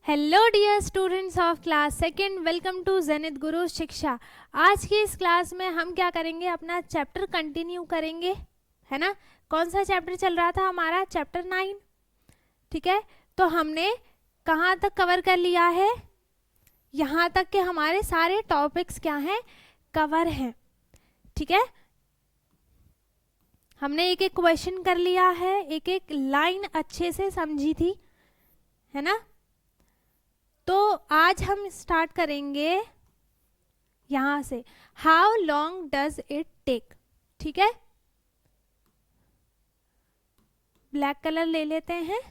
Hello dear students of class second, welcome to Zenith Guru Shiksha. आज की इस क्लास में हम क्या करेंगे, अपना चैप्टर कंटिन्यू करेंगे, है ना। कौन सा चैप्टर चल रहा था हमारा? चैप्टर 9। ठीक है, तो हमने कहाँ तक कवर कर लिया है? यहाँ तक के हमारे सारे टॉपिक्स क्या हैं, कवर हैं। ठीक है, हमने एक एक क्वेश्चन कर लिया है, एक एक लाइन अच्छे से समझी थी, है ना। तो आज हम स्टार्ट करेंगे यहां से, how long does it take. ठीक है, ब्लैक कलर ले लेते हैं।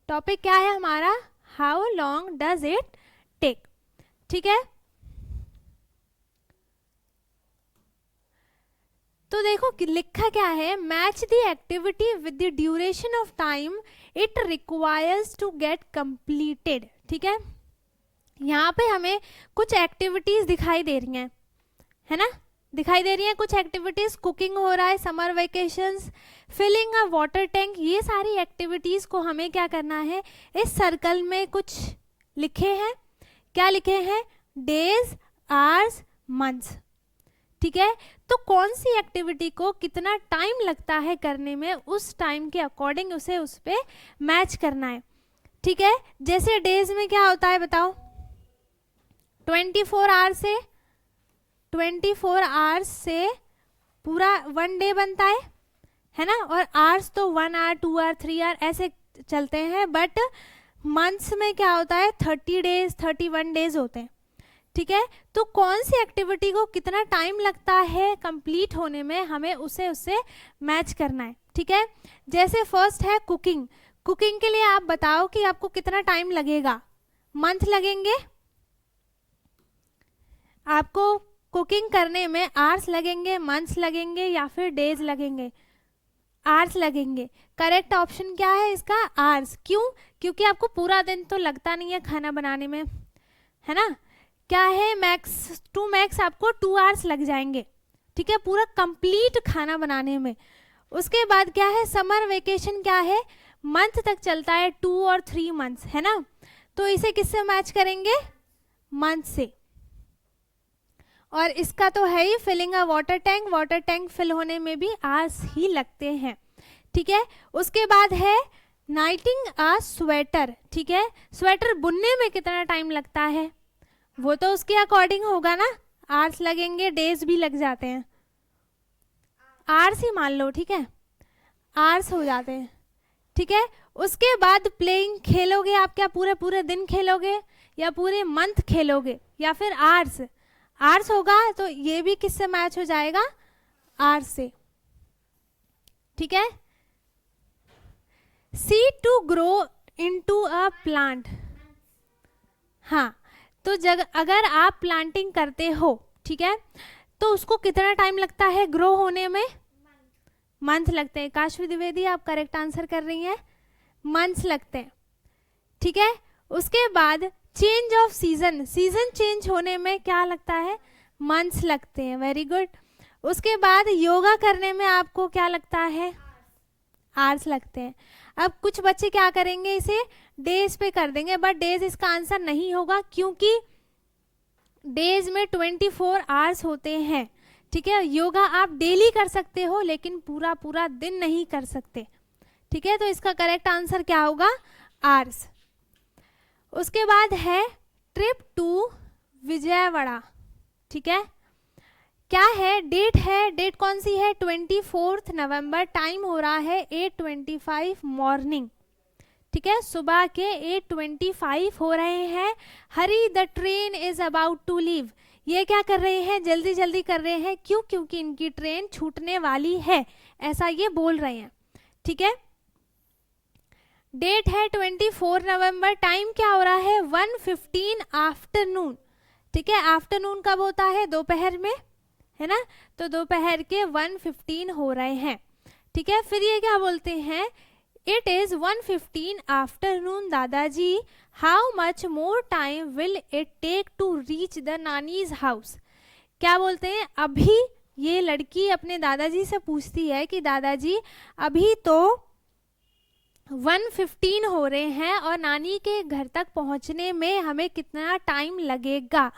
टॉपिक क्या है हमारा? How long does it take. ठीक है, तो देखो लिखा क्या है, match the activity with the duration of time it requires to get completed. ठीक है, यहाँ पे हमें कुछ एक्टिविटीज दिखाई दे रही हैं, है ना, दिखाई दे रही हैं कुछ एक्टिविटीज। कुकिंग हो रहा है, summer vacations, filling a water tank, ये सारी एक्टिविटीज को हमें क्या करना है, इस सर्कल में कुछ लिखे हैं। क्या लिखे हैं? Days, hours, months. ठीक है, तो कौन सी एक्टिविटी को कितना टाइम लगता है करने में, उस टाइम के अकॉर्डिंग उसे उस पे मैच करना है। ठीक है, जैसे डेज में क्या होता है बताओ? 24 आवर्स से 24 आवर्स से पूरा 1 डे बनता है ना। और आवर्स तो 1 आवर, 2 आवर, 3 आवर ऐसे चलते हैं, बट मंथ्स में क्या होता है, 30 डेज, 31 डेज होते हैं। ठीक है, तो कौन सी एक्टिविटी को कितना टाइम लगता है कंप्लीट होने में, हमें उसे उससे मैच करना है। ठीक है, जैसे फर्स्ट है कुकिंग। कुकिंग के लिए आप बताओ कि आपको कितना टाइम लगेगा? मंथ लगेंगे आपको कुकिंग करने में? आवर्स लगेंगे, मंथ्स लगेंगे, या फिर डेज लगेंगे? आवर्स लगेंगे। करेक्ट ऑप्शन क्या है इसका? आवर्स। क्यों? क्योंकि आपको पूरा दिन तो लगता नहीं है खाना बनाने में, है ना। क्या है, मैक्स टू मैक्स आपको 2 आवर्स लग जाएंगे। ठीक है, पूरा कंप्लीट खाना बनाने में। उसके बाद क्या है, समर वेकेशन क्या है, मंथ तक चलता है, 2 और 3 मंथ्स, है ना। तो इसे किससे मैच करेंगे? मंथ से। और इसका तो है ही filling a water tank. Water tank fill होने में भी आवर्स ही लगते हैं। ठीक है, उसके बाद है नाइटिंग अ स्वेटर। ठीक है, स्वेटर बुनने में कितना टाइम लगता है, वो तो उसके अकॉर्डिंग होगा ना, आवर्स लगेंगे, डेज भी लग जाते हैं, आवर्स ही मान लो। ठीक है, आवर्स हो जाते हैं। ठीक है, उसके बाद प्लेइंग, खेलोगे आप, क्या पूरे पूरे दिन खेलोगे या पूरे मंथ खेलोगे, या फिर आवर्स? आवर्स होगा, तो ये भी किससे मैच हो जाएगा? आवर्स से। ठीक है, seed to grow into a plant. हाँ, तो अगर आप प्लांटिंग करते हो, ठीक है, तो उसको कितना टाइम लगता है ग्रो होने में? मंथ लगते हैं। काशवी द्विवेदी आप करेक्ट आंसर कर रही हैं, मंथ्स लगते हैं। ठीक है, उसके बाद change off season, season change होने में क्या लगता है? मंथ्स लगते हैं। Very good. उसके बाद योगा करने में आपको क्या लगता है? आवर्स लगते हैं। अब कुछ बच्चे क्या करेंगे, इसे डेज पे कर देंगे, बट डेज इसका आंसर नहीं होगा, क्योंकि डेज में 24 आवर्स होते हैं। ठीक है, योगा आप डेली कर सकते हो, लेकिन पूरा पूरा दिन नहीं कर सकते। ठीक है, तो इसका करेक्ट आंसर क्या होगा? आवर्स। उसके बाद है ट्रिप टू विजयवाड़ा। ठीक है, क्या है, डेट है, डेट कौन सी है? 24 नवंबर। टाइम हो रहा है 8:25 मॉर्निंग। ठीक है, सुबह के 8:25 हो रहे हैं। Hurry the train is about to leave. ये क्या कर रहे हैं, जल्दी जल्दी कर रहे हैं। क्यों? क्योंकि इनकी ट्रेन छूटने वाली है, ऐसा ये बोल रहे हैं। ठीक है, डेट है 24 नवंबर। टाइम क्या हो रहा है? 1:15 आफ्टरनून। ठीक है, आफ्टरनून कब होता है? दोपहर में, है ना। तो दोपहर के 1:15 हो रहे हैं। ठीक है, फिर ये क्या बोलते हैं, इट इज 1:15 आफ्टरनून दादाजी, how much more time will it take to reach the नानीज हाउस। क्या बोलते हैं, अभी ये लड़की अपने दादाजी से पूछती है कि दादाजी अभी तो 1:15 हो रहे हैं और नानी के घर तक पहुंचने में हमें कितना टाइम लगेगा।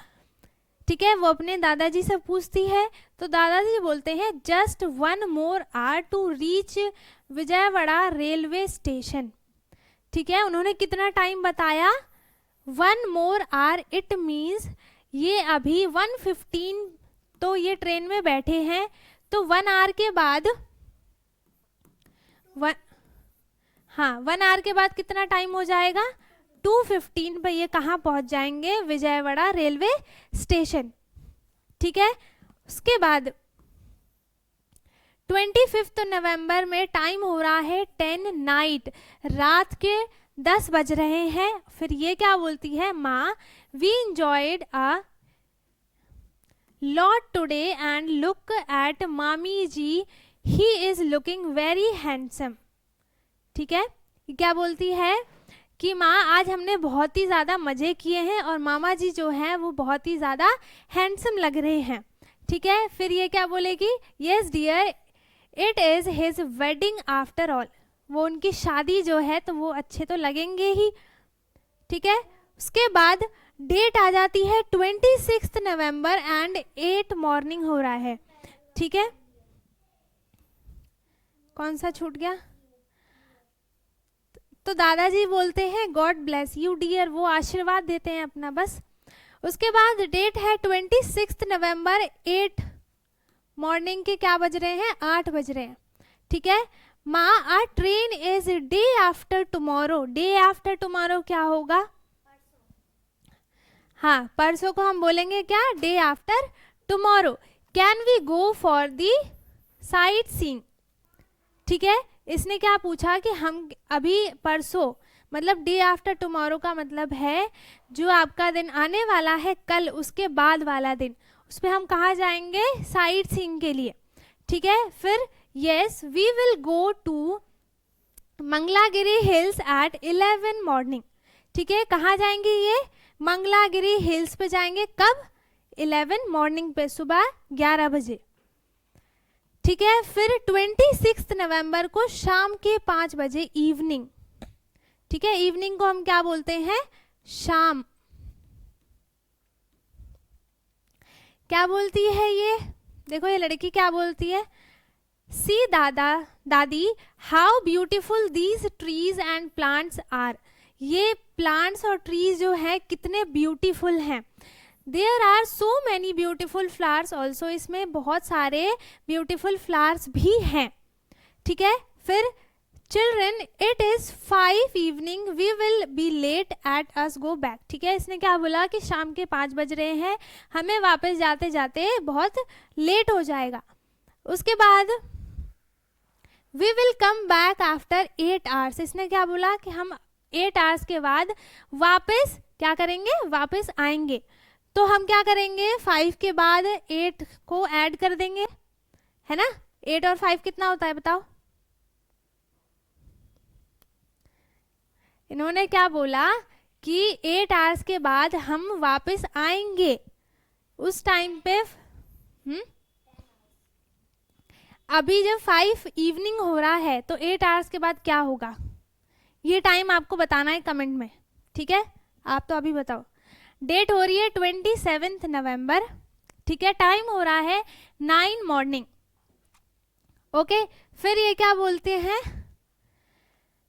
ठीक है, वो अपने दादाजी से पूछती है, तो दादाजी बोलते हैं just 1 more hour to reach Vijayawada railway station. ठीक है, उन्होंने कितना टाइम बताया, 1 more hour, इट मीन्स ये अभी 1:15 तो ये ट्रेन में बैठे हैं, तो 1 hour के बाद हाँ 1 hour के बाद कितना टाइम हो जाएगा, 2:15 पे ये कहाँ पहुंच जाएंगे, विजयवाड़ा रेलवे स्टेशन। ठीक है, उसके बाद 25 नवंबर में टाइम हो रहा है 10 नाइट, रात के 10 बज रहे हैं। फिर ये क्या बोलती है, माँ we enjoyed a lot today and look at मामी जी, he is looking very handsome. ठीक है, क्या बोलती है कि माँ आज हमने बहुत ही ज़्यादा मज़े किए हैं और मामा जी जो हैं वो बहुत ही ज़्यादा हैंडसम लग रहे हैं। ठीक है, फिर ये क्या बोलेगी, yes dear it is his wedding after all, वो उनकी शादी जो है तो वो अच्छे तो लगेंगे ही। ठीक है, उसके बाद डेट आ जाती है 26 नवंबर एंड 8 मॉर्निंग हो रहा है। ठीक है, कौन सा छूट गया, तो दादाजी बोलते हैं गॉड ब्लेस यू डियर, वो आशीर्वाद देते हैं अपना बस। उसके बाद डेट है 26 नवंबर, 8 मॉर्निंग के क्या बज रहे हैं, 8 बज रहे हैं। ठीक है, माँ our train is day after tomorrow, day after tomorrow क्या होगा, हाँ परसों को हम बोलेंगे क्या, day after tomorrow. Can we go for the sightseeing. ठीक है, इसने क्या पूछा कि हम अभी परसों, मतलब डे आफ्टर टुमारो का मतलब है जो आपका दिन आने वाला है कल, उसके बाद वाला दिन, उस पर हम कहाँ जाएंगे, साइट सीइंग के लिए। ठीक है, फिर yes we will go to Mangalagiri hills at 11 morning. ठीक है, कहाँ जाएंगे ये, मंगलागिरी हिल्स पे जाएंगे, कब, 11 मॉर्निंग पे, सुबह 11 बजे। ठीक है, फिर 26 नवंबर को शाम के 5 बजे इवनिंग। ठीक है, इवनिंग को हम क्या बोलते हैं, शाम। क्या बोलती है ये, देखो ये लड़की क्या बोलती है, सी दादा दादी how beautiful these trees and plants are, ये प्लांट्स और ट्रीज जो है कितने ब्यूटीफुल हैं। There are so many beautiful flowers also, इसमें बहुत सारे ब्यूटीफुल फ्लावर्स भी हैं। ठीक है, फिर children it is 5 evening we will be late at us go back. ठीक है, इसने क्या बोला कि शाम के 5 बज रहे हैं, हमें वापस जाते जाते बहुत लेट हो जाएगा। उसके बाद we will come back after 8 hours, इसने क्या बोला कि हम 8 आवर्स के बाद वापस क्या करेंगे, वापस आएंगे। तो हम क्या करेंगे, 5 के बाद 8 को ऐड कर देंगे, है ना, 8 और 5 कितना होता है बताओ। इन्होंने क्या बोला कि 8 आवर्स के बाद हम वापस आएंगे, उस टाइम पे अभी जब 5 इवनिंग हो रहा है तो 8 आवर्स के बाद क्या होगा, ये टाइम आपको बताना है कमेंट में। ठीक है, आप तो अभी बताओ। डेट हो रही है 27 नवंबर। ठीक है, टाइम हो रहा है 9 मॉर्निंग। ओके, फिर ये क्या बोलते हैं,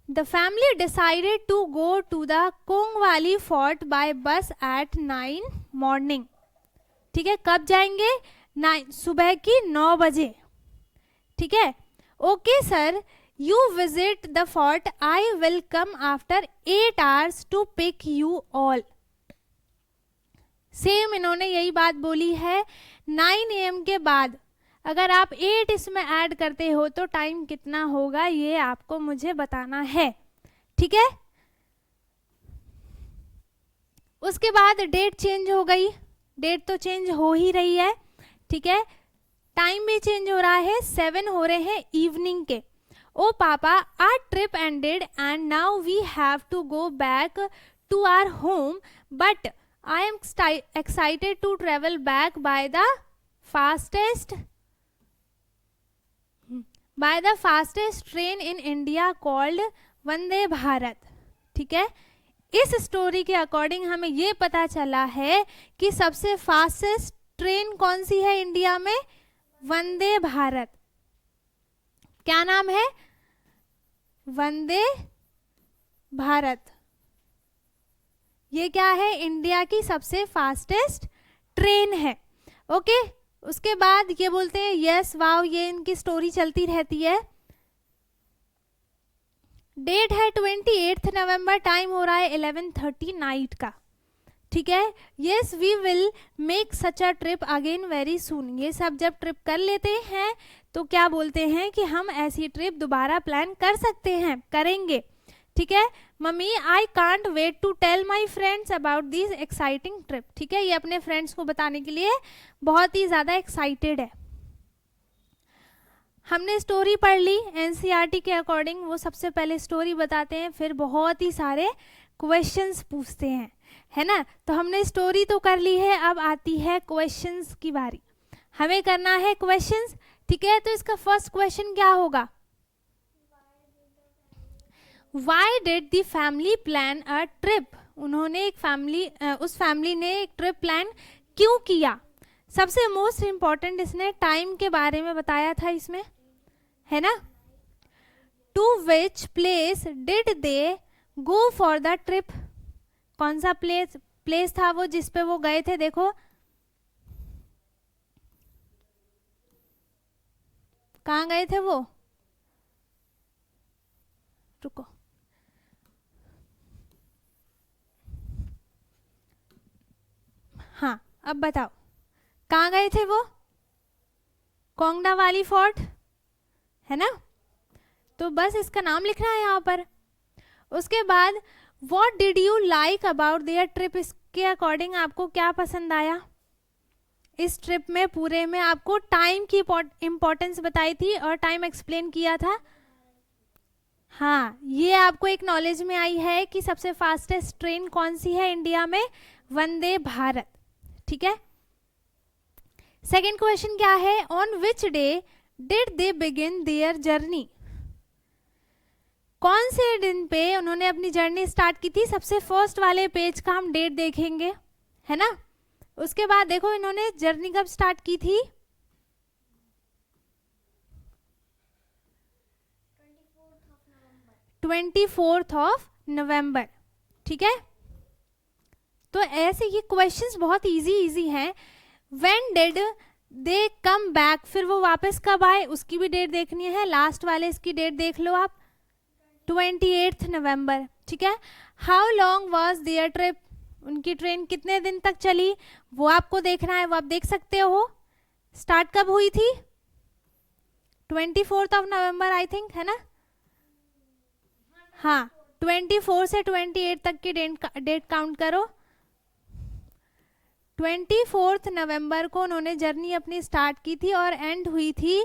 the family decided to go to the कोंगवाली fort by bus at 9 morning. ठीक है, कब जाएंगे, 9 सुबह की 9 बजे। ठीक है, okay sir you visit the fort, I will come after 8 hours to pick you all. Same इन्होंने यही बात बोली है, 9 AM के बाद अगर आप 8 इसमें ऐड करते हो तो टाइम कितना होगा ये आपको मुझे बताना है। ठीक है, उसके बाद डेट चेंज हो गई, डेट तो चेंज हो ही रही है। ठीक है, टाइम भी चेंज हो रहा है, 7 हो रहे हैं इवनिंग के। Oh papa our trip ended and now we have to go back to our home, but I am excited to travel back by the fastest train in India called Vande Bharat. ठीक है, इस स्टोरी के according हमें ये पता चला है कि सबसे फास्टेस्ट ट्रेन कौन सी है इंडिया में, वंदे भारत। क्या नाम है, वंदे भारत। ये क्या है, इंडिया की सबसे फास्टेस्ट ट्रेन है। ओके, उसके बाद ये बोलते हैं यस वाओ, ये इनकी स्टोरी चलती रहती है। डेट है 28 नवंबर, टाइम हो रहा है 11:30 नाइट का। ठीक है, yes we will make such a trip again very soon. ये सब जब ट्रिप कर लेते हैं तो क्या बोलते हैं कि हम ऐसी ट्रिप दोबारा प्लान कर सकते हैं, करेंगे। ठीक है, mummy I can't wait to tell my friends about this exciting trip. ठीक है, ये अपने फ्रेंड्स को बताने के लिए बहुत ही ज़्यादा एक्साइटेड है। हमने स्टोरी पढ़ ली एनसीईआरटी के अकॉर्डिंग, वो सबसे पहले स्टोरी बताते हैं, फिर बहुत ही सारे क्वेश्चंस पूछते हैं, है ना। तो हमने स्टोरी तो कर ली है, अब आती है क्वेश्चंस की बारी, हमें करना है क्वेश्चंस। ठीक है, तो इसका फर्स्ट क्वेश्चन क्या होगा, why did the family plan a trip. उन्होंने एक फैमिली, उस फैमिली ने एक ट्रिप प्लान क्यों किया। सबसे मोस्ट इंपॉर्टेंट इसने टाइम के बारे में बताया था इसमें, है ना। To which place did they go for the trip. कौन सा प्लेस था वो जिस पे वो गए थे, देखो कहाँ गए थे वो, रुको, हाँ अब बताओ कहाँ गए थे वो, कोंगडा वाली फोर्ट, है ना। तो बस इसका नाम लिखना है यहाँ पर। उसके बाद what did you like about their trip, इसके अकॉर्डिंग आपको क्या पसंद आया इस ट्रिप में। पूरे में आपको टाइम की इम्पोर्टेंस बताई थी और टाइम एक्सप्लेन किया था। हाँ, ये आपको एक नॉलेज में आई है कि सबसे फास्टेस्ट ट्रेन कौन सी है इंडिया में, वंदे भारत। ठीक है, सेकेंड क्वेश्चन क्या है, on which day did they begin their journey. कौन से दिन पे उन्होंने अपनी जर्नी स्टार्ट की थी, सबसे फर्स्ट वाले पेज का हम डेट देखेंगे, है ना। उसके बाद देखो इन्होंने जर्नी कब स्टार्ट की थी, 24 नवंबर। ठीक है, तो ऐसे ये क्वेश्चंस बहुत इजी हैं। When did they come back, फिर वो वापस कब आए उसकी भी डेट देखनी है। लास्ट वाले इसकी डेट देख लो आप, 28 नवंबर। ठीक है, how long was their trip, उनकी ट्रेन कितने दिन तक चली वो आपको देखना है, वो आप देख सकते हो। स्टार्ट कब हुई थी, 24 नवंबर आई थिंक, है ना। हाँ, 24 से 28 तक की डेट काउंट करो। 24 नवंबर को उन्होंने जर्नी अपनी स्टार्ट की थी और एंड हुई थी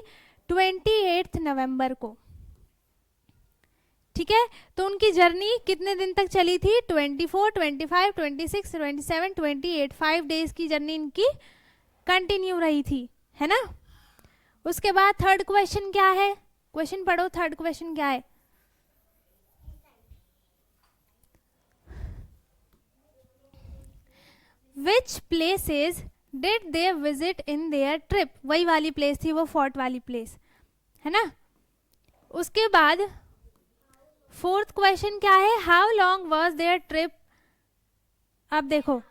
28 नवंबर को। ठीक है, तो उनकी जर्नी कितने दिन तक चली थी, 24, 25, 26, 27, 28, 5 डेज की जर्नी इनकी कंटिन्यू रही थी, है ना। उसके बाद थर्ड क्वेश्चन क्या है, क्वेश्चन पढ़ो, थर्ड क्वेश्चन क्या है, which places did they visit in their trip. वही वाली प्लेस थी वो, फोर्ट वाली प्लेस, है ना। उसके बाद फोर्थ क्वेश्चन क्या है, how long was their trip. अब देखो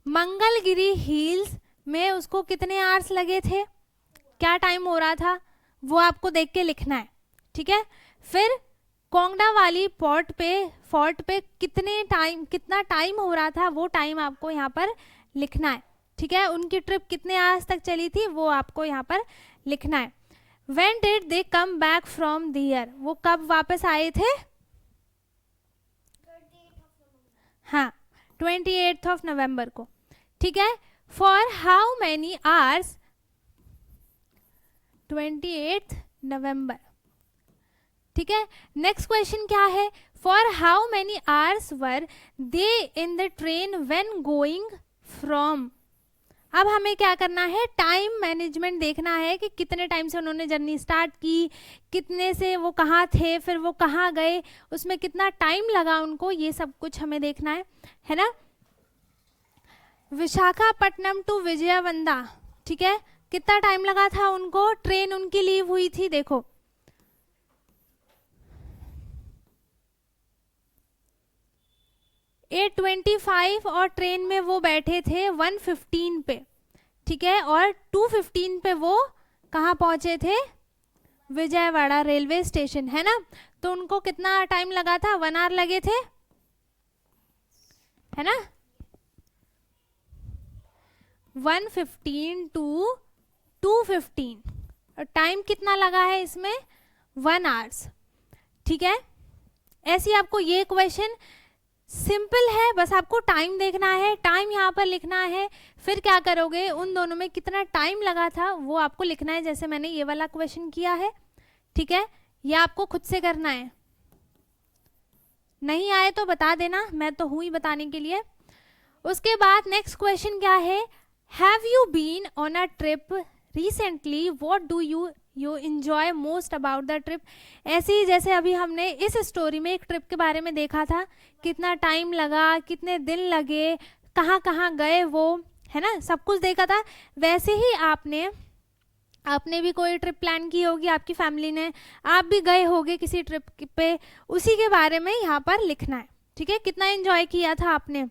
मंगलगिरी हिल्स में उसको कितने आवर्स लगे थे, क्या टाइम हो रहा था, वो आपको देख के लिखना है। ठीक है, फिर कोंगडा वाली फोर्ट पे कितना टाइम हो रहा था, वो टाइम आपको यहाँ पर लिखना है। ठीक है, उनकी ट्रिप कितने आवर्स तक चली थी वो आपको यहाँ पर लिखना है। When did they come back from there, वो कब वापस आए थे, हाँ 28 नवंबर को। ठीक है, फॉर हाउ मैनी आवर्स, 28 नवंबर। ठीक है, नेक्स्ट क्वेश्चन क्या है, for how many hours were they in the train when going from अब हमें क्या करना है, टाइम मैनेजमेंट देखना है कि कितने टाइम से उन्होंने जर्नी स्टार्ट की, कितने से वो कहाँ थे, फिर वो कहाँ गए, उसमें कितना टाइम लगा उनको, ये सब कुछ हमें देखना है ना। विशाखापट्टनम टू विजयवाड़ा, ठीक है, कितना टाइम लगा था उनको, ट्रेन उनकी लीव हुई थी, देखो 8:25 और ट्रेन में वो बैठे थे 1:15 पे, ठीक है, और 2:15 पे वो कहाँ पहुंचे थे, विजयवाड़ा रेलवे स्टेशन, है ना। तो उनको कितना टाइम लगा था, 1 आवर लगे थे, है ना। 1:15 टू 2:15 और टाइम कितना लगा है इसमें, 1 आवर्स, ठीक है। ऐसी आपको ये क्वेश्चन सिंपल है, बस आपको टाइम देखना है, टाइम यहाँ पर लिखना है, फिर क्या करोगे, उन दोनों में कितना टाइम लगा था वो आपको लिखना है, जैसे मैंने ये वाला क्वेश्चन किया है, ठीक है। ये आपको खुद से करना है, नहीं आए तो बता देना, मैं तो हूँ ही बताने के लिए। उसके बाद नेक्स्ट क्वेश्चन क्या है, have you been on a trip recently, what do you enjoy most about the trip. ऐसे ही जैसे अभी हमने इस स्टोरी में एक ट्रिप के बारे में देखा था, कितना टाइम लगा, कितने दिन लगे, कहाँ कहाँ गए वो, है ना, सब कुछ देखा था। वैसे ही आपने भी कोई ट्रिप प्लान की होगी, आपकी फैमिली ने, आप भी गए होगे किसी ट्रिप पे, उसी के बारे में यहाँ पर लिखना है, ठीक है। कितना एंजॉय किया था आपने,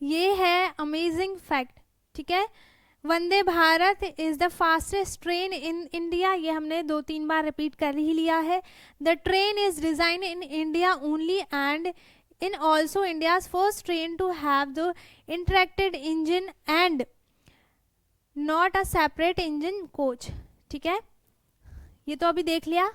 ये है अमेजिंग फैक्ट, ठीक है। Vande Bharat is the fastest train in India, ये हमने 2-3 बार रिपीट कर ही लिया है। The train is design in India only and in also India's first train to have the integrated engine and not a separate engine coach, ठीक है, ये तो अभी देख लिया।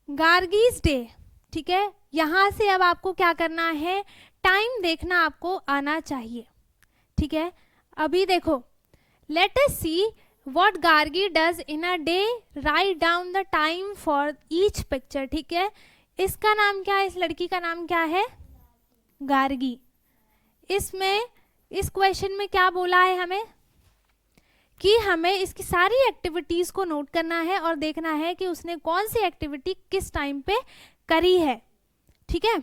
गार्गीज डे, ठीक है, यहां से अब आपको क्या करना है, टाइम देखना आपको आना चाहिए, ठीक है। अभी देखो, let us see what Gargi does in a day, write down the time for each picture, ठीक है। इसका नाम क्या है, इस लड़की का नाम क्या है, गार्गी। इसमें इस क्वेश्चन में क्या बोला है हमें, कि हमें इसकी सारी एक्टिविटीज को नोट करना है और देखना है कि उसने कौन सी एक्टिविटी किस टाइम पे करी है, ठीक है।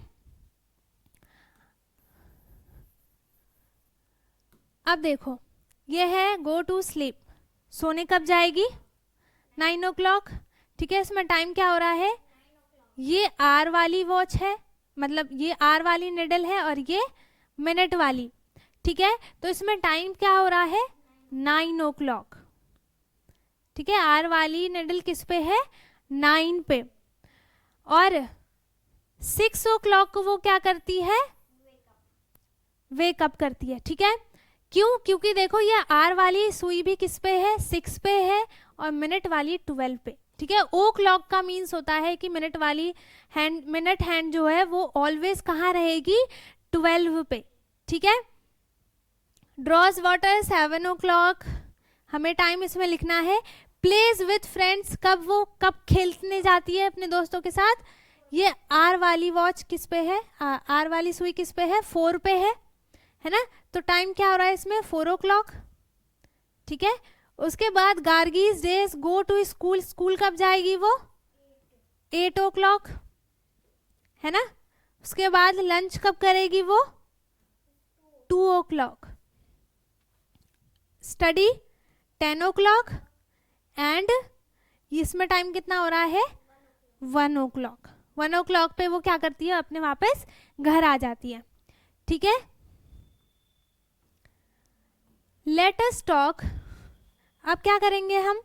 अब देखो, ये है गो टू स्लीप, सोने कब जाएगी, 9 o'clock, ठीक है। इसमें टाइम क्या हो रहा है, ये आर वाली वॉच है, मतलब ये आर वाली निडल है और ये मिनट वाली, ठीक है। तो इसमें टाइम क्या हो रहा है, 9 o'clock, ठीक है। आर वाली निडल किस पे है, 9 पे, और 6 o'clock को वो क्या करती है, वेकअप करती है, ठीक है। क्यों, क्योंकि देखो ये आर वाली सुई भी किस पे है, 6 पे है, और मिनट वाली 12 पे, ठीक है। ओ क्लॉक का मीन्स होता है कि मिनट वाली हैंड, मिनट हैंड जो है वो ऑलवेज कहाँ रहेगी, 12 पे, ठीक है। ड्रॉज वाटर 7 o'clock, हमें टाइम इसमें लिखना है। प्लेज विथ फ्रेंड्स, कब खेलने जाती है अपने दोस्तों के साथ, ये आर वाली वॉच किस पे है, आर वाली सुई किस पे है, 4 पे है ना। तो टाइम क्या हो रहा है इसमें, 4 o'clock, ठीक है। उसके बाद Gargi's days go to school, school कब जाएगी वो, 8 o'clock, है ना। उसके बाद लंच कब करेगी वो, 2 o'clock, स्टडी 10 o'clock, एंड इसमें टाइम कितना हो रहा है, 1 o'clock। 1 o'clock पे वो क्या करती है, अपने वापस घर आ जाती है, ठीक है। लेट अस टॉक, अब क्या करेंगे हम,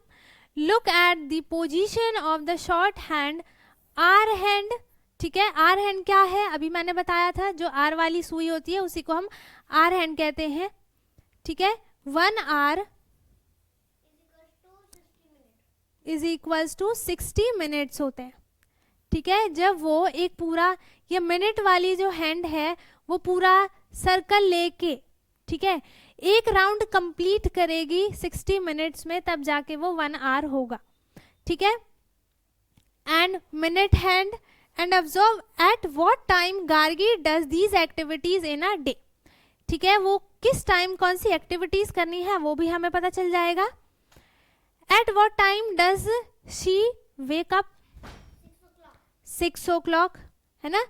look at the position of the short hand, hour hand, ठीक है। आर हैंड क्या है, अभी मैंने बताया था, जो आर वाली सुई होती है उसी को हम आर हैंड कहते हैं, ठीक है। 1 hour is equals to 60 minutes होते हैं, ठीक है। जब वो एक पूरा, ये मिनट वाली जो हैंड है वो पूरा सर्कल लेके, ठीक है, एक राउंड कंप्लीट करेगी 60 minutes में, तब जाके वो 1 hour होगा, ठीक है। And minute hand and and observe at what time Gargi does these activities in a day. ठीक है, वो किस टाइम कौन सी एक्टिविटीज करनी है वो भी हमें पता चल जाएगा। At what time does she wake up? 6 o'clock, है ना।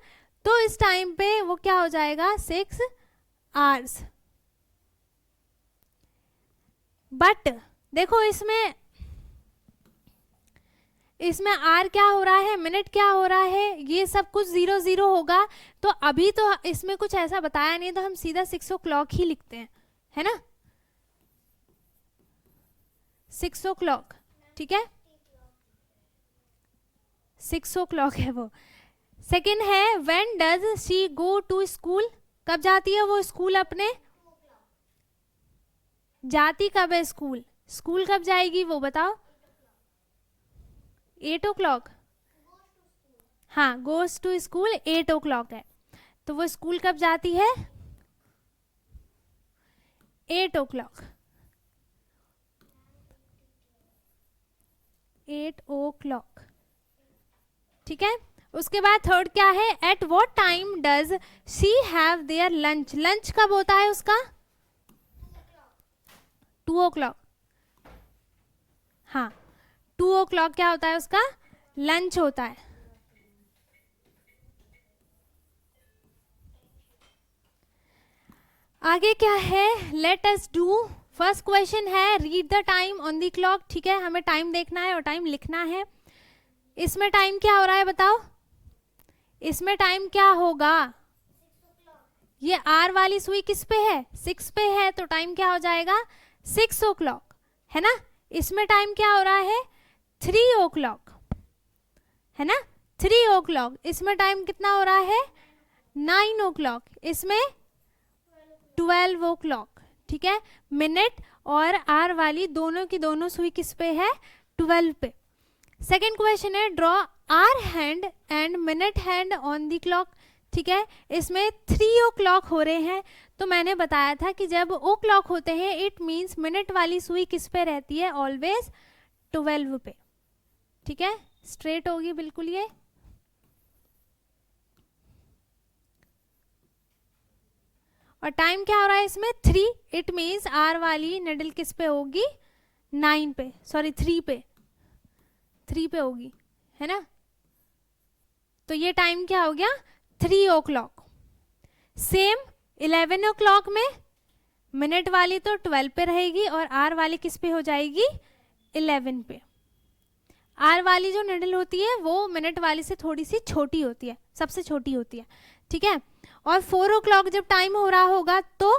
तो इस टाइम पे वो क्या हो जाएगा, 6 hours। बट देखो इसमें आर क्या हो रहा है, मिनट क्या हो रहा है, ये सब कुछ 0 0 होगा। तो अभी तो इसमें कुछ ऐसा बताया नहीं, तो हम सीधा 6 o'clock ही लिखते हैं, है ना, 6 o'clock। ठीक है, 6 o'clock है वो। सेकेंड है when does she go to school? कब जाती है वो स्कूल अपने? जाती कब है स्कूल? स्कूल कब जाएगी वो बताओ? 8 o'clock। हाँ, गोज टू स्कूल 8 o'clock है, तो वो स्कूल कब जाती है? 8 o'clock। 8 o'clock। ठीक है, उसके बाद थर्ड क्या है, at what time does she have their lunch? Lunch कब होता है उसका? 2 o'clock। हाँ, 2 o'clock क्या होता है उसका? लंच होता है। आगे क्या है, let us do. First question है read the time on the clock. ठीक है, हमें टाइम देखना है और टाइम लिखना है। इसमें टाइम क्या हो रहा है बताओ? इसमें टाइम क्या होगा? ये आर वाली सुई किस पे है? 6 पे है, तो टाइम क्या हो जाएगा? 6 o'clock, है ना। इसमें टाइम क्या हो रहा है? 3 o'clock, है ना, 3 o'clock। इसमें टाइम कितना हो रहा है? 9 o'clock। इसमें 12 o'clock। ठीक है, मिनट और आर वाली दोनों की दोनों सुई किस पे है? 12 पे। सेकेंड क्वेश्चन है draw hour hand and minute hand on the clock. ठीक है, इसमें 3 o'clock हो रहे हैं, तो मैंने बताया था कि जब ओ क्लॉक होते हैं इट मीन्स मिनट वाली सुई किस पे रहती है? ऑलवेज 12 पे। ठीक है, स्ट्रेट होगी बिल्कुल ये। और टाइम क्या हो रहा है इसमें? 3। इट मीन्स आर वाली निडल किस पे होगी? 9 पे, सॉरी 3 पे, 3 पे होगी, है ना। तो ये टाइम क्या हो गया? 3 o'clock। सेम 11 o'clock में मिनट वाली तो 12 पे रहेगी और आर वाली किस पे हो जाएगी? 11 पे। आर वाली जो निडल होती है वो मिनट वाली से थोड़ी सी छोटी होती है, सबसे छोटी होती है। ठीक है, और 4 o'clock जब टाइम हो रहा होगा तो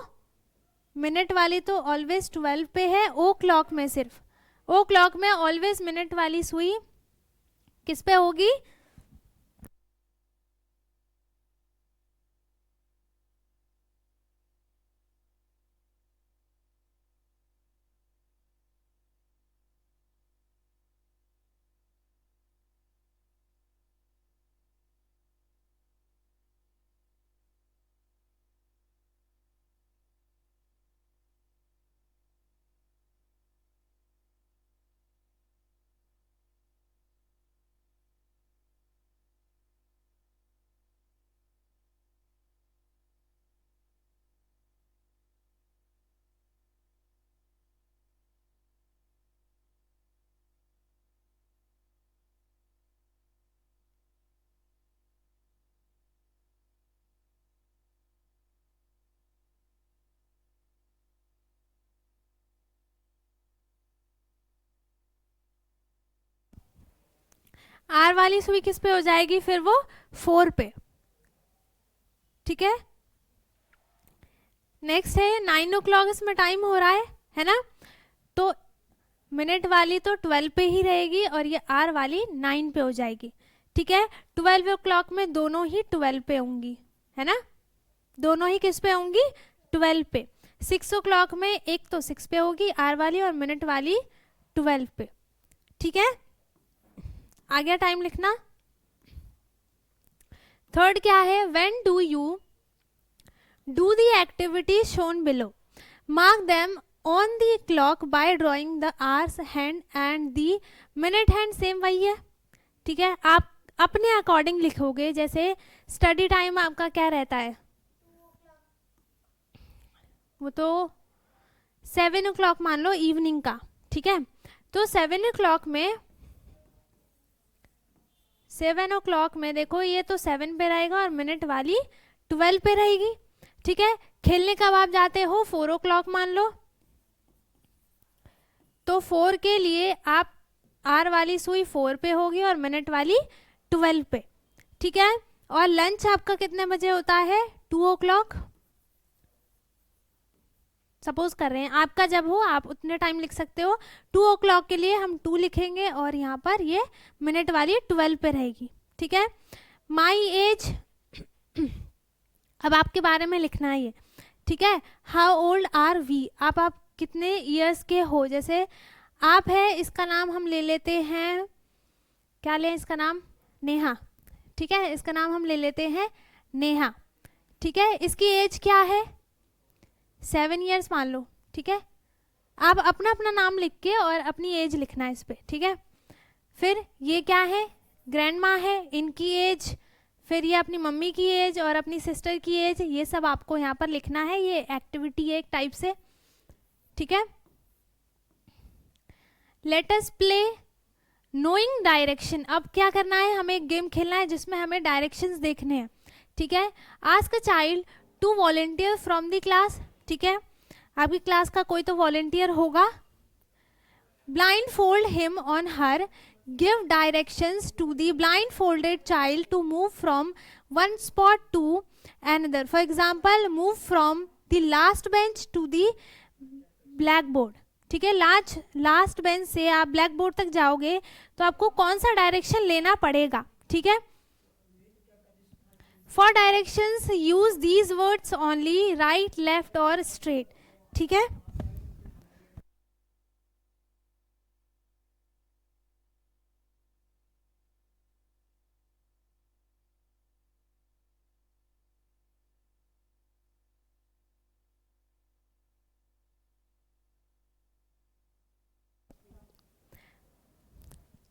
मिनट वाली तो ऑलवेज 12 पे है। ओ क्लॉक में सिर्फ, ओ क्लॉक में ऑलवेज मिनट वाली सुई किस पे होगी? आर वाली सुई किस पे हो जाएगी फिर? वो 4 पे। ठीक है, नेक्स्ट है 9 o'clock। इसमें टाइम हो रहा है ना, तो मिनट वाली तो 12 पे ही रहेगी और ये आर वाली 9 पे हो जाएगी। ठीक है, 12 o'clock में दोनों ही 12 पे होंगी, है ना, दोनों ही किस पे होंगी? 12 पे। 6 o'clock में एक तो 6 पे होगी आर वाली और मिनट वाली 12 पे। ठीक है, आ गया टाइम लिखना। थर्ड क्या है, when do you do the activity shown below, mark them on the clock bye drawing the hours hand and the minute hand. Same वही है। ठीक है, अपने अकॉर्डिंग लिखोगे। जैसे स्टडी टाइम आपका क्या रहता है, वो तो 7 o'clock मान लो इवनिंग का, ठीक है। तो 7 o'clock में देखो ये तो 7 पे रहेगा और मिनट वाली 12 पे रहेगी, ठीक है। खेलने कब आप जाते हो, 4 o'clock मान लो, तो 4 के लिए आप आर वाली सुई 4 पे होगी और मिनट वाली 12 पे, ठीक है। और लंच आपका कितने बजे होता है, 2 o'clock सपोज कर रहे हैं, आपका जब हो आप उतने टाइम लिख सकते हो। 2 o'clock के लिए हम 2 लिखेंगे और यहाँ पर ये मिनट वाली 12 पे रहेगी, ठीक है। माई एज अब आपके बारे में लिखना है ये, ठीक है। हाउ ओल्ड आर वी, आप कितने ईयर्स के हो। जैसे आप है, इसका नाम हम ले लेते हैं, क्या लें इसका नाम, नेहा, ठीक है। इसका नाम हम ले लेते हैं नेहा, ठीक है। इसकी एज क्या है, 7 years मान लो, ठीक है। आप अपना अपना नाम लिख के और अपनी एज लिखना है इस पे, ठीक है। फिर ये क्या है, ग्रैंड माँ है, इनकी एज, फिर ये अपनी मम्मी की एज और अपनी सिस्टर की एज, ये सब आपको यहाँ पर लिखना है। ये एक्टिविटी है एक टाइप से, ठीक है। लेट अस प्ले नोइंग डायरेक्शन। अब क्या करना है, हमें एक गेम खेलना है जिसमें हमें डायरेक्शंस देखने हैं, ठीक है। Ask a child to volunteer from the class, ठीक है। आपकी क्लास का कोई तो वॉलेंटियर होगा। Blindfold him on her, give directions to the blindfolded child to move from one spot to another. For example, move from the last bench to the blackboard, ठीक है। Last bench से आप black board तक जाओगे तो आपको कौन सा डायरेक्शन लेना पड़ेगा, ठीक है। For directions use these words only, right, left or straight, ठीक है।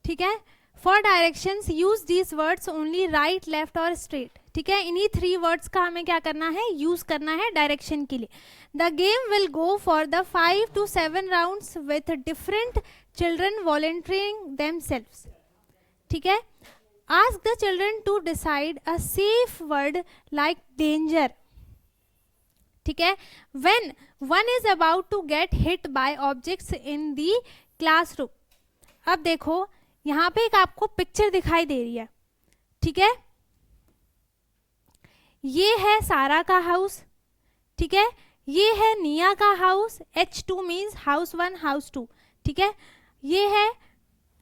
ठीक है। For directions use these words only, right, left और स्ट्रेट, ठीक है। इन्हीं 3 वर्ड्स का हमें क्या करना है, यूज करना है डायरेक्शन के लिए। The game will go for the 5 to 7 rounds with different children volunteering themselves, ठीक है। Ask the children to decide a safe word like danger, ठीक है, when one is about to get hit by objects in the classroom. अब देखो यहाँ पे एक आपको पिक्चर दिखाई दे रही है, ठीक है। ये है सारा का हाउस, ठीक है। ये है निया का house, H2 means house 1 house 2, ठीक है। ये है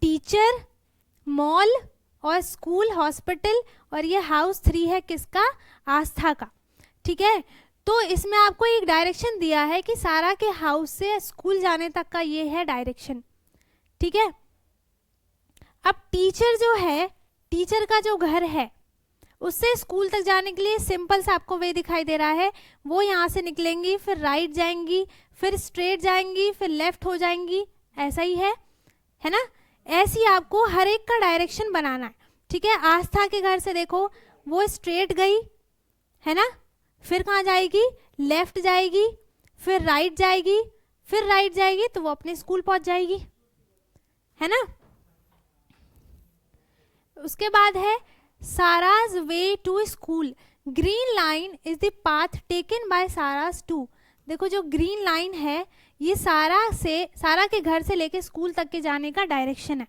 टीचर, मॉल और स्कूल, हॉस्पिटल, और ये हाउस 3 है किसका, आस्था का, ठीक है। तो इसमें आपको एक डायरेक्शन दिया है कि सारा के हाउस से स्कूल जाने तक का ये है डायरेक्शन, ठीक है। अब टीचर जो है, टीचर का जो घर है उससे स्कूल तक जाने के लिए सिंपल सा आपको वे दिखाई दे रहा है। वो यहाँ से निकलेंगी, फिर राइट जाएंगी, फिर स्ट्रेट जाएंगी, फिर लेफ्ट हो जाएंगी, ऐसा ही है ना। ऐसी आपको हर एक का डायरेक्शन बनाना है, ठीक है। आस्था के घर से देखो वो स्ट्रेट गई, है ना, फिर कहाँ जाएगी, लेफ्ट जाएगी, फिर राइट जाएगी, फिर राइट जाएगी, तो वो अपने स्कूल पहुंच जाएगी, है ना। उसके बाद है Sara's way to school, green line is the path taken by Sara's to. देखो जो ग्रीन लाइन है ये सारा के घर से लेके स्कूल तक के जाने का डायरेक्शन है,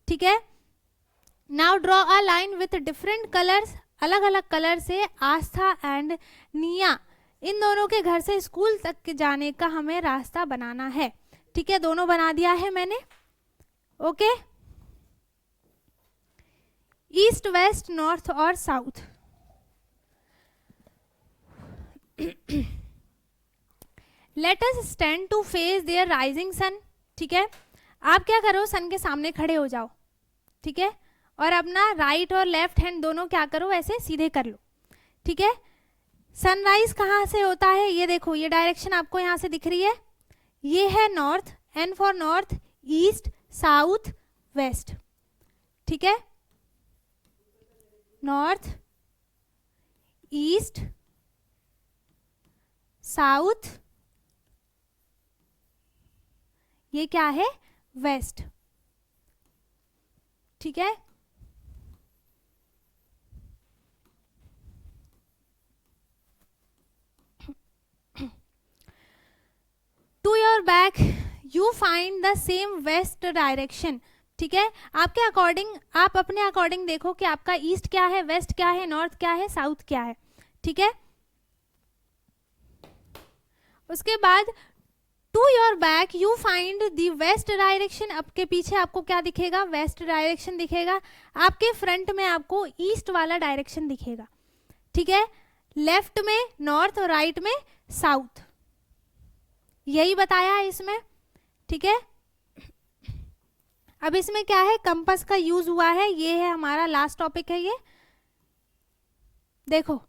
ठीक है। Now draw a line with different colours, अलग अलग कलर से आस्था एंड निया, इन दोनों के घर से स्कूल तक के जाने का हमें रास्ता बनाना है, ठीक है। दोनों बना दिया है मैंने, ओके। ईस्ट, वेस्ट, नॉर्थ और south. Let us stand to face their rising sun, ठीक है। आप क्या करो, सन के सामने खड़े हो जाओ, ठीक है, और अपना राइट और लेफ्ट हैंड दोनों क्या करो, ऐसे सीधे कर लो, ठीक है। सनराइज कहाँ से होता है, ये देखो, ये डायरेक्शन आपको यहाँ से दिख रही है, ये है north, N for north, east, south, west, ठीक है। नॉर्थ, ईस्ट, साउथ, ये क्या है, वेस्ट। ठीक है, to your back you find the same west direction. ठीक है, आपके अकॉर्डिंग, आप अपने अकॉर्डिंग देखो कि आपका ईस्ट क्या है, वेस्ट क्या है, नॉर्थ क्या है, साउथ क्या है। ठीक है, उसके बाद to your back you find the west direction. आपके पीछे आपको क्या दिखेगा, वेस्ट डायरेक्शन दिखेगा। आपके फ्रंट में आपको ईस्ट वाला डायरेक्शन दिखेगा। ठीक है, लेफ्ट में नॉर्थ और राइट में साउथ, यही बताया है इसमें। ठीक है, अब इसमें क्या है, कंपास का यूज हुआ है, ये है हमारा लास्ट टॉपिक है ये। देखो,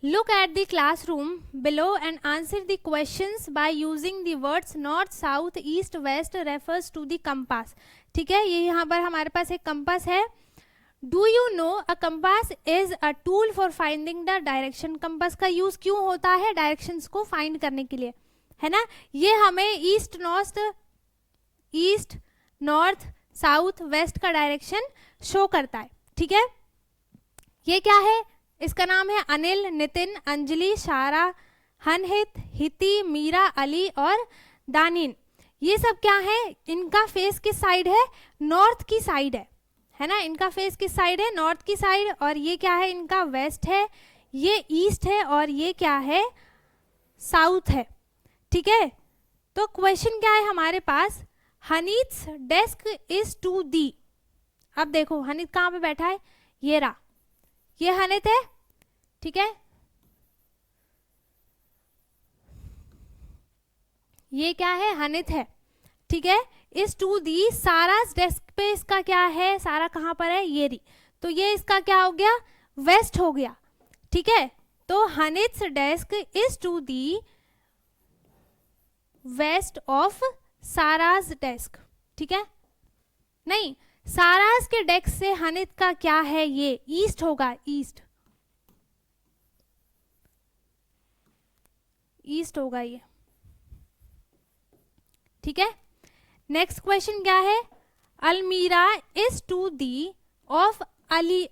look at the classroom below and answer the questions by using the words north, south, east, west refers to the compass। ठीक है, ये यहाँ पर हमारे पास एक कंपास है। Do you know a compass is a tool for finding the direction। Compass का use क्यों होता है, डायरेक्शंस को फाइंड करने के लिए, है ना। ये हमें ईस्ट नॉर्थ साउथ वेस्ट का डायरेक्शन शो करता है। ठीक है, ये क्या है, इसका नाम है अनिल, नितिन, अंजलि, शारा, हनहित, हिति, मीरा, अली और दानिन। ये सब क्या है, इनका फेस किस साइड है, नॉर्थ की साइड है ना। इनका फेस किस साइड है, नॉर्थ की साइड। और ये क्या है, इनका वेस्ट है, ये ईस्ट है और ये क्या है, साउथ है। ठीक है, तो क्वेश्चन क्या है हमारे पास, हनीत्स डेस्क इज टू दी। अब देखो हनीत कहाँ पे बैठा है, ये रहा, ये हनीत है। ठीक है, ये क्या है, हनीत है। ठीक है, इस टू दी सारास डेस्क पे इसका क्या है, सारा कहाँ पर है, ये री, तो ये इसका क्या हो गया, वेस्ट हो गया। ठीक है, तो Haneet's desk is to the west of Sara's desk. ठीक है, नहीं, सारास के डेस्क से हनीत का क्या है, ये ईस्ट होगा, ईस्ट होगा ये। ठीक है, नेक्स्ट क्वेश्चन क्या है, अलमीरा is to the of Ali.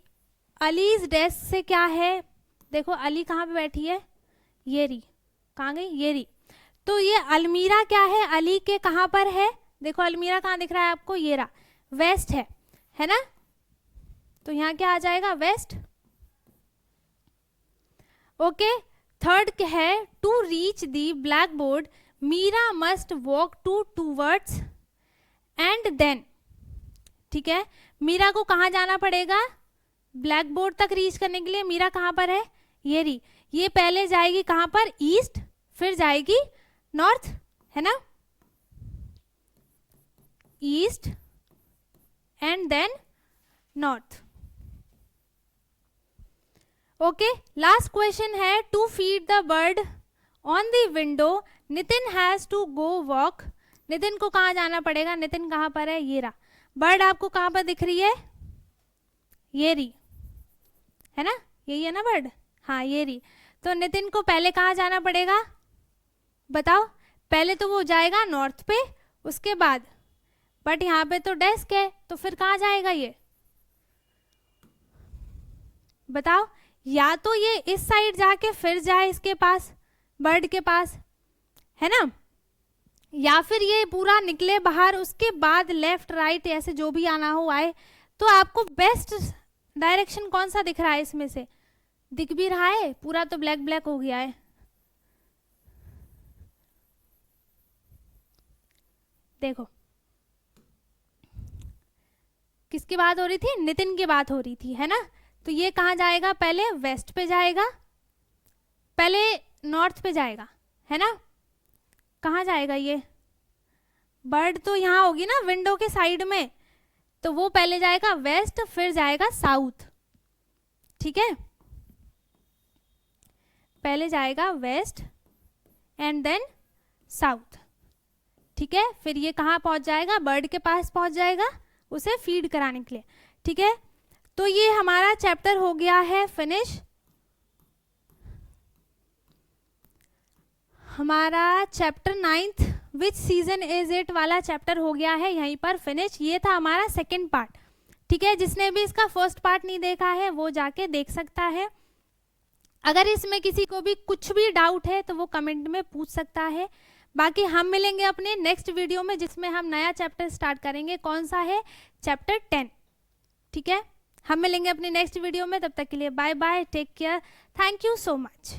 Ali's desk से क्या है, देखो अली कहाँ पे बैठी है, ये री, कहाँ गई, ये री। तो ये अलमीरा क्या है, अली के कहाँ पर है, देखो अलमीरा कहाँ दिख रहा है आपको, ये रहा, वेस्ट है ना। तो यहाँ क्या आ जाएगा, वेस्ट। ओके, थर्ड है, to reach the blackboard Meera must walk towards and then. ठीक है, मीरा को कहाँ जाना पड़ेगा, ब्लैक बोर्ड तक रीच करने के लिए मीरा कहाँ पर है, ये री, ये पहले जाएगी कहाँ पर, ईस्ट, फिर जाएगी नॉर्थ, है ना, east and then north. Okay, last question है, to feed the bird on the window Nitin has to go walk. Nitin को कहाँ जाना पड़ेगा, नितिन कहाँ पर है, ये रहा, बर्ड आपको कहाँ पर दिख रही है, ये री, है ना, यही है ना बर्ड, हाँ ये री। तो नितिन को पहले कहाँ जाना पड़ेगा, बताओ, पहले तो वो जाएगा नॉर्थ पे, उसके बाद, बट यहाँ पे तो डेस्क है, तो फिर कहाँ जाएगा ये, बताओ। या तो ये इस साइड जाके फिर जाए इसके पास, बर्ड के पास, है ना, या फिर ये पूरा निकले बाहर, उसके बाद लेफ्ट राइट ऐसे जो भी आना हो आए। तो आपको बेस्ट डायरेक्शन कौन सा दिख रहा है इसमें से, दिख भी रहा है, पूरा तो ब्लैक ब्लैक हो गया है। देखो किसकी बात हो रही थी, नितिन की बात हो रही थी, है ना। तो ये कहाँ जाएगा, पहले वेस्ट पे जाएगा, पहले नॉर्थ पे जाएगा, है ना, कहाँ जाएगा ये, बर्ड तो यहाँ होगी ना विंडो के साइड में, तो वो पहले जाएगा वेस्ट, फिर जाएगा साउथ। ठीक है, पहले जाएगा वेस्ट एंड देन साउथ। ठीक है, फिर ये कहाँ पहुंच जाएगा, बर्ड के पास पहुंच जाएगा, उसे फीड कराने के लिए। ठीक है, तो ये हमारा चैप्टर हो गया है फिनिश। हमारा chapter 9th which season is it वाला चैप्टर हो गया है यहीं पर फिनिश। ये था हमारा सेकंड पार्ट, ठीक है। जिसने भी इसका फर्स्ट पार्ट नहीं देखा है वो जाके देख सकता है। अगर इसमें किसी को भी कुछ भी डाउट है तो वो कमेंट में पूछ सकता है। बाकी हम मिलेंगे अपने नेक्स्ट वीडियो में, जिसमें हम नया चैप्टर स्टार्ट करेंगे। कौन सा है? चैप्टर 10, ठीक है। हम मिलेंगे अपने नेक्स्ट वीडियो में, तब तक के लिए bye bye, take care, thank you so much.